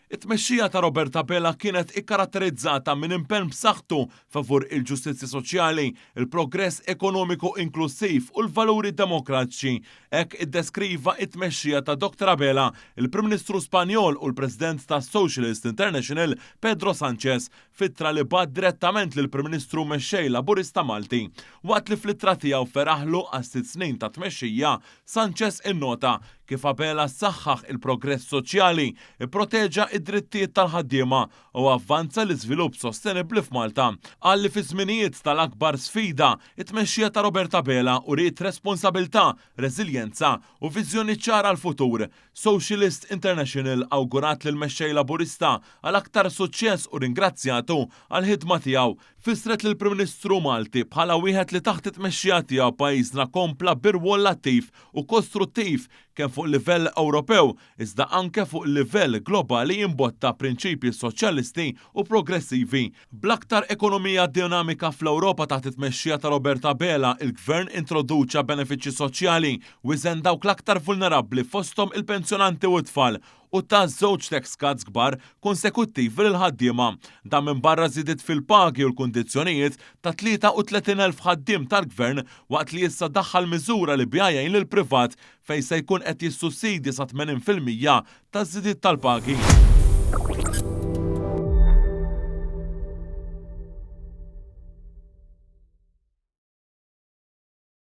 It-tmexxija ta' Roberta Bella kienet ikkaratterizzata minn impenn b'saħħtu favur il-ġustizzja soċjali, il-progress ekonomiku inklusiv u l-valuri demokratiċi. Hekk iddeskriva it-tmexxija ta' Dr. Bella, il-Prim Ministru Spanjol u l-President ta' Socialist International Pedro Sánchez fittra li bad direttament lill Prim Ministru mexxej Laburista Malti. Waqt li fl-ittra tiegħu feraħlu għas-6 snin ta' tmexxija, Sánchez innota kif Bella saħħaħ il-progress soċjali, ipproteġa id-drittijiet tal-ħaddiema u avvanza l-iżvilupp sostenibbli f'Malta. Qal li fi żminijiet tal-akbar sfida, it-tmexxija ta' Roberta Bella uriet responsabilità, reżiljenza u viżjoni ċara l-futur. Socialist International awgurat lil mexxej Laburista għal aktar suċċess u ringrazzjatu għal ħidma tiegħu. Fisret lill Prim Ministru Malti bħala wieħed li taħt it-tmexxija tiegħu pajjiżna kompla birwol attiv u kostruttiv kemm fuq livell Ewropew iżda anke fuq livell globali jimbotta prinċipji soċjalisti u progressivi. Bl-aktar ekonomija dinamika fl-Ewropa taħt it-tmexxija ta' Roberta Bella, il-Gvern introduċa benefiċċji soċjali u iżen dawk l-aktar vulnerabbli fosthom il-pensjonanti u t-tfal u ta' żewġ tax cuts kbar konsekuttivi lil ħaddiema. Dan minbarra żidiet fil-pagi u l-kundizzjonijiet ta' 33,000 ħaddiem tal-Gvern waqt li issa daħħal miżura li bjajjin lil privat fejn se jkun qed jissussidja sa 80% ta' żidiet tal-pagi.